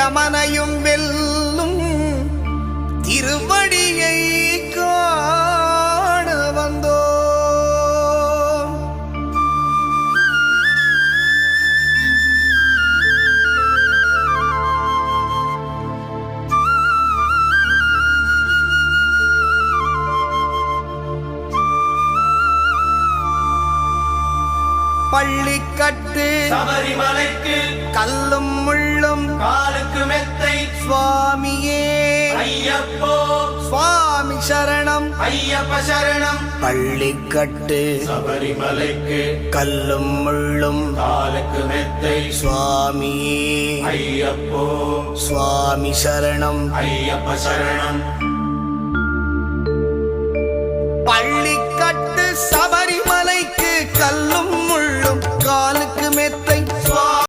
யமனையும் வெல்லும் திருவடியை காண வந்தோ. பள்ளிக்கட்டு சபரிமலைக்கு கல்லும் முள்ளும் காலுக்கு மெத்தை சுவாமியே ஐயப்போ சுவாமி சரணம் ஐயப்ப சரணம். பள்ளிக்கட்டு சபரிமலைக்கு கல்லும் முள்ளும் காலுக்கு மெத்தை சுவாமியே ஐயப்போ சுவாமி சரணம் ஐயப்ப சரணம்.